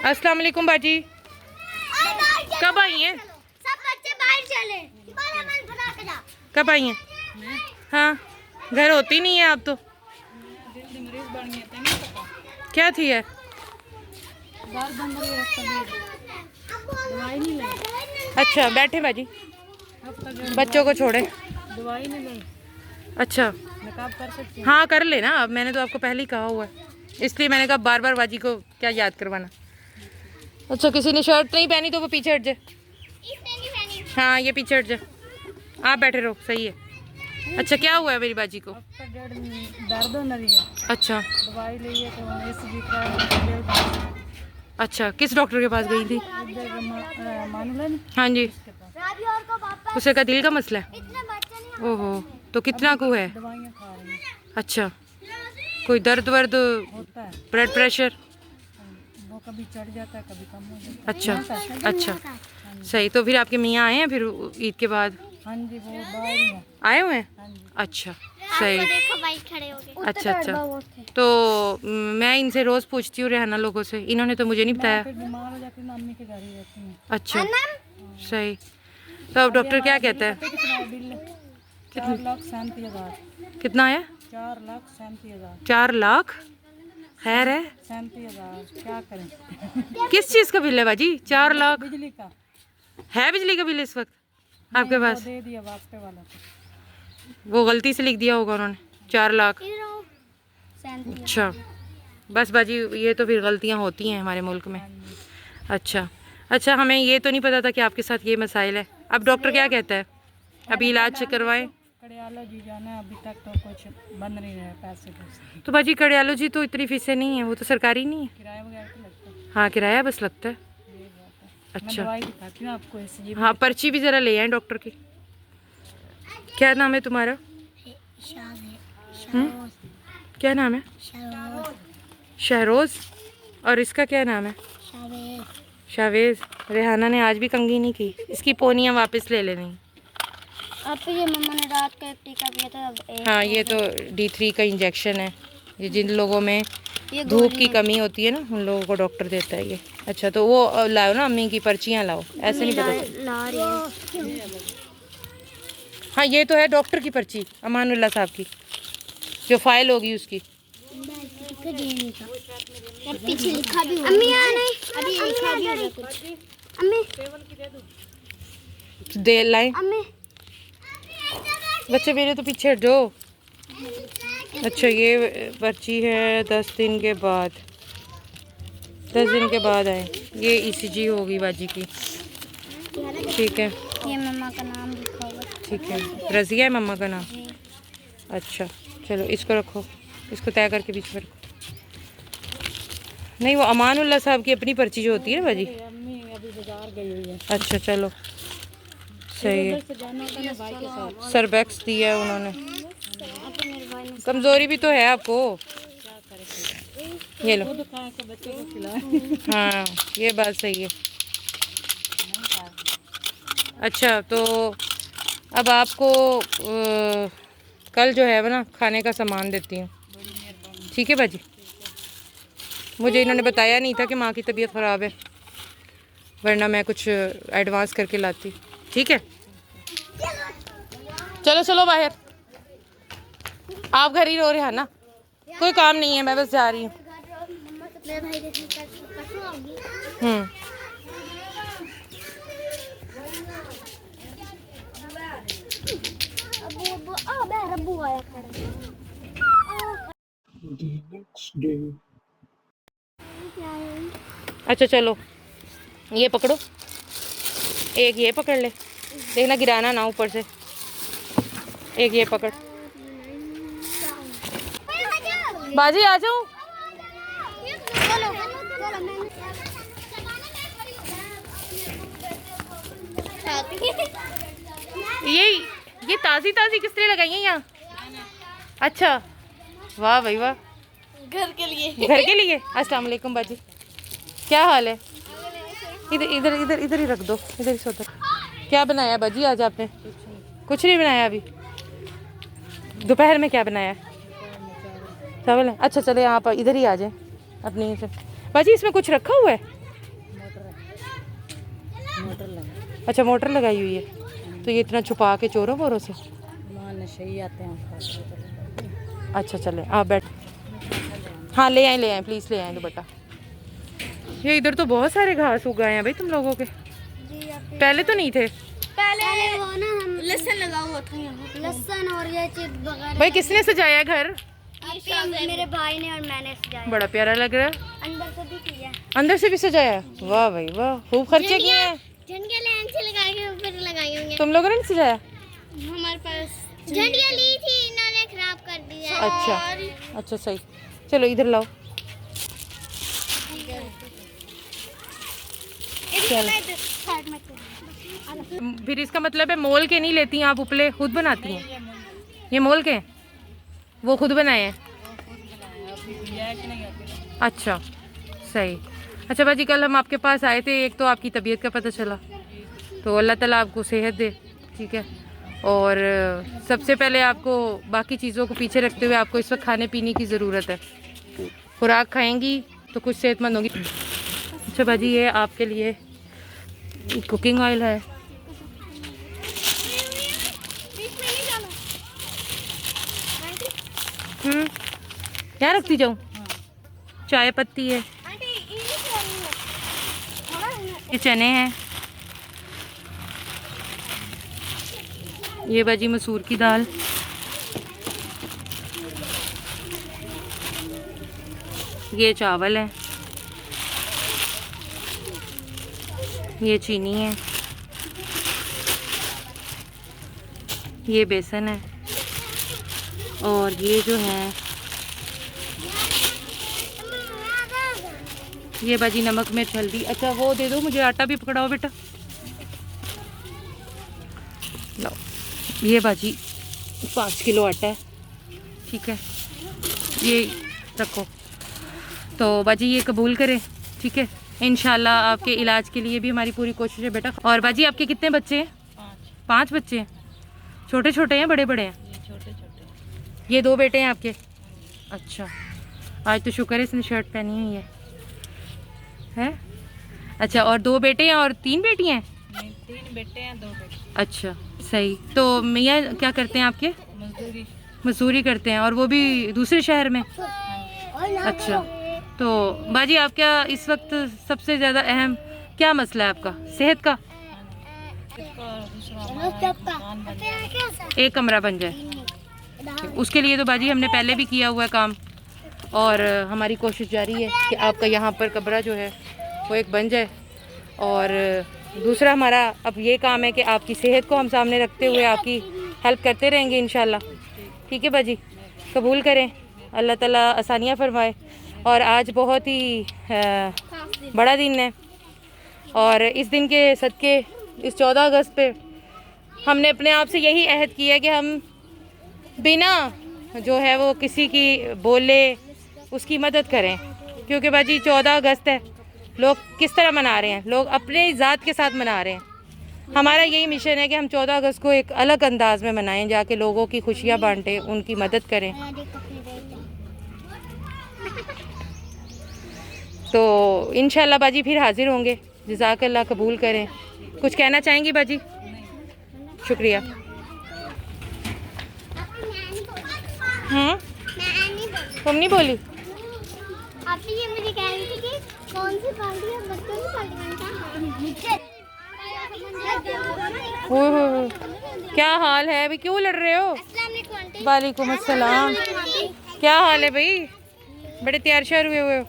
अस्सलाम वालेकुम बाजी। कब आई हैं? सब बच्चे बाहर चले। कब आई हैं? हाँ, घर होती नहीं है आप तो। क्या थी है? अच्छा बैठे बाजी, बच्चों को छोड़े। दवाई नहीं ली। अच्छा नकाब कर सकती हाँ कर लेना, अब मैंने तो आपको पहले ही कहा हुआ है, इसलिए मैंने कहा बार बार बाजी को क्या याद करवाना। अच्छा किसी ने शर्ट नहीं पहनी तो वो पीछे हट जाए। हाँ ये पीछे हट जाए, आप बैठे रहो, सही है। अच्छा क्या हुआ है मेरी बाजी को? दर्द होने लगा। अच्छा दवाई ली है तो ECG का। अच्छा किस डॉक्टर के पास गई थी? मानुलन हाँ जी, उसे का दिल का मसला है। ओहो, तो कितना को है? दवाइयाँ खा रही हैं। अच्छा कोई दर्द वर्द, होता है, ब्लड प्रेशर? वो कभी चढ़ जाता है कभी कम हो जाता है। अच्छा अच्छा सही। तो फिर आपके मियाँ आए हैं फिर ईद के बाद? हाँ जी वो बाहर ही है। आए हुए हैं? हाँ जी। अच्छा सही। खड़े हो गए। अच्छा अच्छा, तो मैं इनसे रोज़ पूछती हूँ रेहाना लोगों से, इन्होंने तो मुझे नहीं बताया। फिर बीमार हो जाती है, मम्मी के घर ही रहती हैं। अच्छा सही। तो अब डॉक्टर क्या कहता है? कितना बिल? 4,37,000। कितना है? 4,37,000। 4 लाख? खैर है? 37,000 क्या करें? किस चीज़ का बिल है बाजी? 4 लाख बिजली का है? बिजली का बिल इस वक्त आपके नहीं, पास? वो दे दिया वापस वाला को। वो गलती से लिख दिया होगा उन्होंने 4 लाख। अच्छा बस बाजी, ये तो फिर गलतियाँ होती हैं हमारे मुल्क में। अच्छा अच्छा, हमें ये तो नहीं पता था कि आपके साथ ये मसाइल है। अब डॉक्टर क्या कहता है? अभी इलाज करवाएं? कड़ियालो जी जाना है, अभी तक तो कुछ बन नहीं रहे पैसे वैसे। तो बाजी कड़ियालो जी तो इतनी फीसें नहीं है, वो तो सरकारी नहीं है। किराया वगैरह तो लगता है। हाँ किराया बस लगता है। ये बात है। मैं अच्छा दवाई दिखाती हूँ आपको ECG। हाँ पर्ची भी ज़रा ले आए डॉक्टर की। क्या नाम है तुम्हारा? क्या नाम है? शहरोज़। और इसका क्या नाम है? शावेज़। रेहाना ने आज भी कंघी नहीं की, इसकी पोनियाँ वापस ले लेनी। अब ये मम्मा ने रात का एक टीका दिया था, अब एक हाँ ये तो D3 का इंजेक्शन है, ये जिन लोगों में ये धूप की कमी होती है ना उन लोगों को डॉक्टर देता है ये। अच्छा तो वो लाओ ना, अम्मी की पर्चियाँ लाओ, ऐसे नहीं पता। ला रही है। हाँ ये तो है डॉक्टर की पर्ची, अमानुल्लाह साहब की, जो फाइल होगी उसकी। पीछे लिखा भी होगा। अम्मी यहाँ नहीं, अभी लिखा भी होगा कुछ। अम्मी दे लाएं अम्मी बच्चे मेरे, तो पीछे हट जाओ। अच्छा ये पर्ची है 10 दिन के बाद, 10 दिन के बाद आए। ये ECG होगी बाजी की, ठीक है। ये मम्मा का नाम लिखा होगा। ठीक है, रज़िया है मम्मा का नाम। अच्छा चलो इसको रखो, इसको तय करके बीच में रखो। नहीं वो अमानुल्लाह साहब की अपनी पर्ची जो होती है ना बाजी। अम्मी अभी बाजार गई हुई है। अच्छा चलो सही है। तो जाना होगा ना भाई के साथ। सरबैक्स दिया है उन्होंने, कमज़ोरी भी तो है आपको। ये लो। खुद खा के बच्चों को खिलाए। हाँ ये बात सही है। अच्छा तो अब आपको कल जो है वो ना खाने का सामान देती हूँ, ठीक है बाजी। मुझे इन्होंने बताया नहीं था कि माँ की तबीयत ख़राब है, वरना मैं कुछ एडवांस करके लाती, ठीक है। चलो चलो बाहर, आप घर ही रो रहे हैं ना, कोई काम नहीं है, मैं बस जा रही हूँ। अच्छा चलो ये पकड़ो, एक ये पकड़ ले, देखना गिराना ना ऊपर से। एक ये पकड़, बाजी आ जाओ। ये ताज़ी ताज़ी किस तरह लगाई है यहाँ? अच्छा वाह भाई वाह, घर के लिए। घर के लिए। अस्सलाम वालेकुम बाजी, क्या हाल है? इधर इधर इधर इधर ही रख दो, इधर ही सोता। क्या बनाया बाजी आज आपने? कुछ नहीं बनाया अभी। दोपहर में क्या बनाया? चावल है। अच्छा चले आप इधर ही आ जाए अपनी से। बाजी इसमें कुछ रखा हुआ है? अच्छा मोटर लगाई हुई है, तो ये इतना छुपा के चोरों वोरों से। वहाँ नशे ही आते हैं। अच्छा चले आप बैठ। हाँ ले आए प्लीज़ ले आए दुपट्टा। ये इधर तो बहुत सारे घास उग गए हैं भाई तुम लोगों के, पहले तो नहीं थे। पहले वो ना हम लहसुन लगा हुआ था यहाँ, लहसुन और ये चिप्स वगैरह। भाई किसने सजाया घर? मेरे भाई ने और मैंने सजाया। बड़ा प्यारा लग रहा है। अंदर से भी किया, अंदर से भी सजाया, वाह भाई वाह, खूब खर्चे किए हैं। झंडियाँ लाइन से लगा के ऊपर लगाई होंगी। तुम लोगों ने सजाया? हमारे पास झंडियाँ ली थी, इन्होंने खराब कर दिया। अच्छा सही, चलो इधर लाओ। फिर इसका मतलब है मोल के नहीं लेती हैं आप उपले, खुद बनाती हैं? ये मोल के हैं? वो खुद बनाए हैं? अच्छा सही। अच्छा बाजी कल हम आपके पास आए थे, एक तो आपकी तबीयत का पता चला, तो अल्लाह ताला आपको सेहत दे, ठीक है। और सबसे पहले आपको बाकी चीज़ों को पीछे रखते हुए आपको इस वक्त खाने पीने की ज़रूरत है। खुराक खाएंगी तो कुछ सेहतमंद होगी। अच्छा बाजी ये आपके लिए कुकिंग ऑयल है। क्या रखती जाऊँ? चाय पत्ती है, ये चने हैं, ये बाजी मसूर की दाल, ये चावल है, ये चीनी है, ये बेसन है, और ये जो है ये बाजी नमक मिर्च हल्दी। अच्छा वो दे दो मुझे, आटा भी पकड़ाओ बेटा। लो ये बाजी 5 किलो आटा है, ठीक है, ये रखो। तो बाजी ये कबूल करें, ठीक है। इंशाल्लाह आपके इलाज के लिए भी हमारी पूरी कोशिश है बेटा। और बाजी आपके कितने बच्चे हैं? 5 बच्चे हैं। छोटे छोटे हैं बड़े बड़े हैं? छोटे छोटे। ये 2 बेटे हैं आपके? अच्छा आज तो शुक्र है इसने शर्ट पहनी हुई है। अच्छा और 2 बेटे हैं और 3 बेटियां हैं? नहीं 3 बेटे हैं 2 बेटे। अच्छा सही। तो मियाँ क्या करते हैं आपके? मजदूरी। मजदूरी करते हैं, और वो भी दूसरे शहर में? अच्छा तो बाजी आपका इस वक्त सबसे ज़्यादा अहम क्या मसला है आपका? सेहत का? एक कमरा बन जाए, उसके लिए तो बाजी हमने पहले भी किया हुआ है काम, और हमारी कोशिश जारी है कि आपका यहाँ पर कमरा जो है वो एक बन जाए। और दूसरा हमारा अब ये काम है कि आपकी सेहत को हम सामने रखते हुए आपकी हेल्प करते रहेंगे इंशाल्लाह, ठीक है बाजी। कबूल करें, अल्लाह ताला आसानियाँ फरमाए। और आज बहुत ही बड़ा दिन है, और इस दिन के सदके इस 14 अगस्त पे हमने अपने आप से यही अहद किया कि हम बिना जो है वो किसी की बोले उसकी मदद करें, क्योंकि बाजी 14 अगस्त है, लोग किस तरह मना रहे हैं, लोग अपने ज़ात के साथ मना रहे हैं। हमारा यही मिशन है कि हम 14 अगस्त को एक अलग अंदाज में मनाएं, जाके लोगों की खुशियाँ बांटें, उनकी मदद करें। तो इंशाल्लाह बाजी फिर हाजिर होंगे। जज़ाकल्लाह, कबूल करें। कुछ कहना चाहेंगी बाजी? शुक्रिया। तुम नहीं बोली? आप ये मुझे कह रही थी कि कौन सी पार्टी है, बच्चों की पार्टी है। क्या हाल है भाई, क्यों लड़ रहे हो? वालेकुम अस्सलाम। क्या हाल है भाई, बड़े तैयार श्यार हुए हो?